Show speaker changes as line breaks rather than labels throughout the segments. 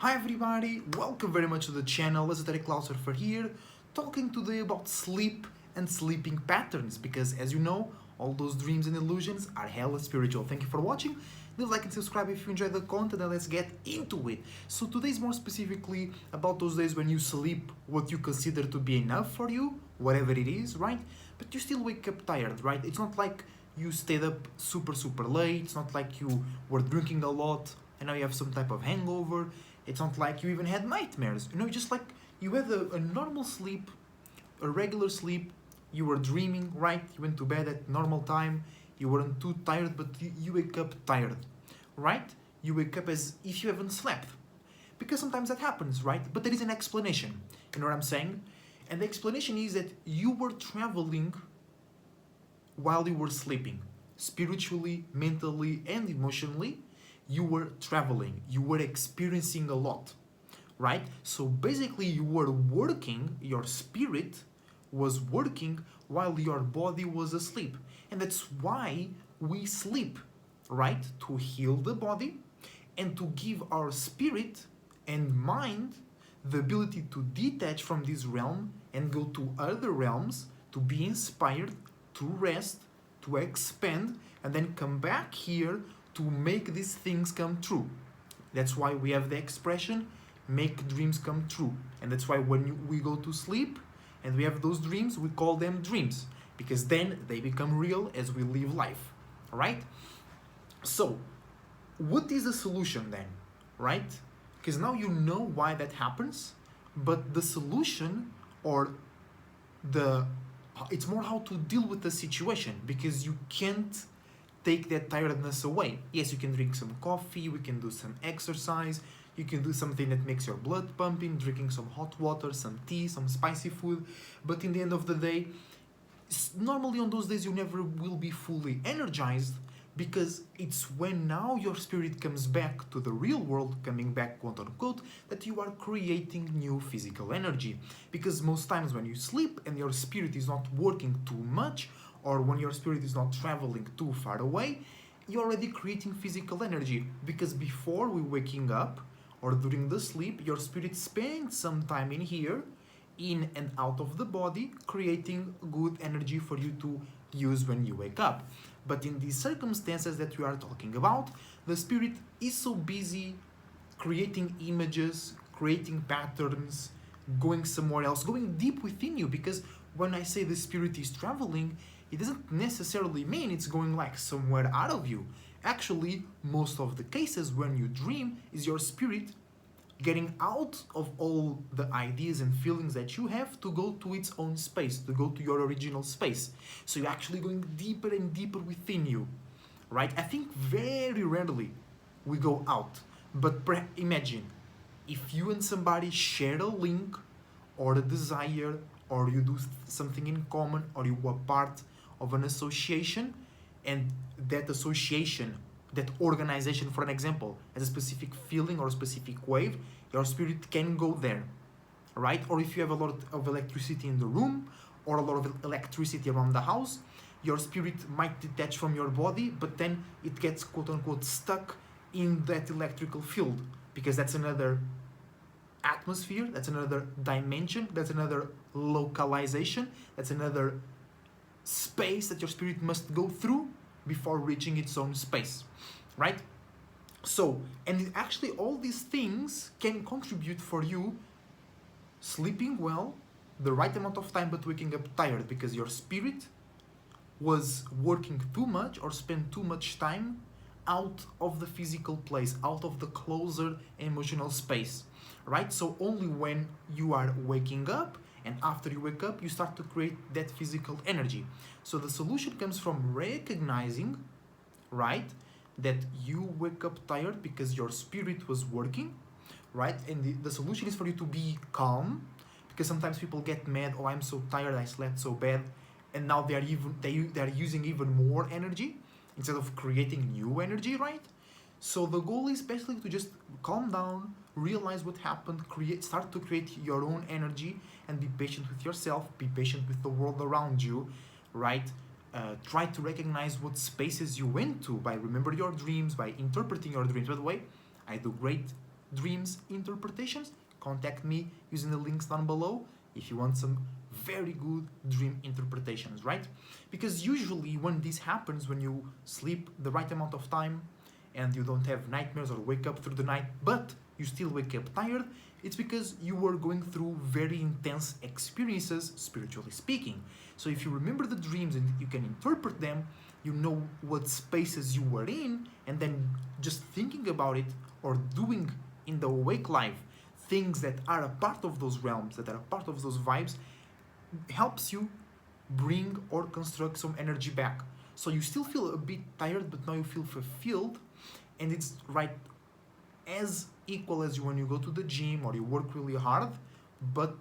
Hi everybody, welcome very much to the channel. Esoteric Cloud Surfer here, talking today about sleep and sleeping patterns because as you know, all those dreams and illusions are hella spiritual. Thank you for watching. Leave a like and subscribe if you enjoyed the content and let's get into it. So today is more specifically about those days when you sleep what you consider to be enough for you, whatever it is, right? But you still wake up tired, right? It's not like you stayed up super late, it's not like you were drinking a lot and now you have some type of hangover. It's not like you even had nightmares. Just like you had a normal sleep, a regular sleep. You were dreaming, right? You went to bed at normal time. You weren't too tired, but you wake up tired, right? You wake up as if you haven't slept. Because sometimes that happens, right? But there is an explanation. You know what I'm saying? And the explanation is that you were traveling while you were sleeping. Spiritually, mentally, and emotionally, you were traveling, you were experiencing a lot, right? So basically, you were working, your spirit was working while your body was asleep. And that's why we sleep, right? To heal the body and to give our spirit and mind the ability to detach from this realm and go to other realms, to be inspired, to rest, to expand, and then come back here to make these things come true. That's why we have the expression, make dreams come true. And that's why when we go to sleep and we have those dreams, we call them dreams. Because then they become real as we live life. Alright? So, what is the solution then? Right? Because now you know why that happens, but the solution or it's more how to deal with the situation, because you can't take that tiredness away. Yes, you can drink some coffee, we can do some exercise, you can do something that makes your blood pumping, drinking some hot water, some tea, some spicy food, but in the end of the day, normally on those days you never will be fully energized, because it's when now your spirit comes back to the real world, coming back quote unquote, that you are creating new physical energy. Because most times when you sleep and your spirit is not working too much, or when your spirit is not traveling too far away, you're already creating physical energy. Because before we waking up, or during the sleep, your spirit spends some time in here, in and out of the body, creating good energy for you to use when you wake up. But in these circumstances that we are talking about, the spirit is so busy creating images, creating patterns, going somewhere else, going deep within you. Because when I say the spirit is traveling, it doesn't necessarily mean it's going like somewhere out of you. Actually, most of the cases when you dream is your spirit getting out of all the ideas and feelings that you have to go to its own space, to go to your original space. So you're actually going deeper and deeper within you, right? I think very rarely we go out, but imagine if you and somebody share a link or a desire, or you do something in common, or you are part of an association, and that association, that organization, for an example, has a specific feeling or a specific wave, your spirit can go there, right? Or if you have a lot of electricity in the room, or a lot of electricity around the house, your spirit might detach from your body, but then it gets quote unquote stuck in that electrical field, because that's another atmosphere, that's another dimension, that's another localization, that's another space that your spirit must go through before reaching its own space, right? So, and actually all these things can contribute for you sleeping well, the right amount of time, but waking up tired, because your spirit was working too much or spent too much time out of the physical place, out of the closer emotional space, right? So only when you are waking up and after you wake up, you start to create that physical energy. So the solution comes from recognizing, right, that you wake up tired because your spirit was working, right? And the solution is for you to be calm, because sometimes people get mad, oh, I'm so tired, I slept so bad, and now they are using even more energy instead of creating new energy, right? So the goal is basically to just calm down, realize what happened, start to create your own energy, and be patient with yourself, be patient with the world around you, right? Try to recognize what spaces you went to by remember your dreams, by interpreting your dreams. By the way, I do great dreams interpretations, contact me using the links down below if you want some very good dream interpretations, right? Because usually when this happens, when you sleep the right amount of time and you don't have nightmares or wake up through the night, but you still wake up tired, it's because you were going through very intense experiences, spiritually speaking. So if you remember the dreams and you can interpret them, you know what spaces you were in, and then just thinking about it or doing in the awake life things that are a part of those realms, that are a part of those vibes, helps you bring or construct some energy back. So you still feel a bit tired, but now you feel fulfilled, and it's right as equal as when you go to the gym or you work really hard, but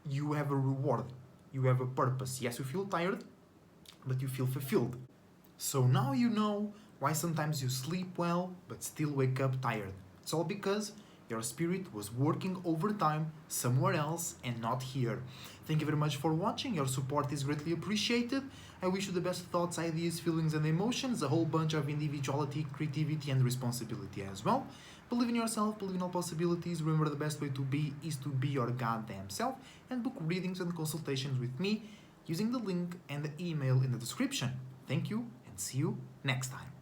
you have a reward, you have a purpose. Yes, you feel tired, but you feel fulfilled. So now you know why sometimes you sleep well but still wake up tired. It's all because your spirit was working overtime somewhere else and not here. Thank you very much for watching. Your support is greatly appreciated. I wish you the best thoughts, ideas, feelings, and emotions, a whole bunch of individuality, creativity, and responsibility as well. Believe in yourself, believe in all possibilities. Remember, the best way to be is to be your goddamn self, and book readings and consultations with me using the link and the email in the description. Thank you, and see you next time.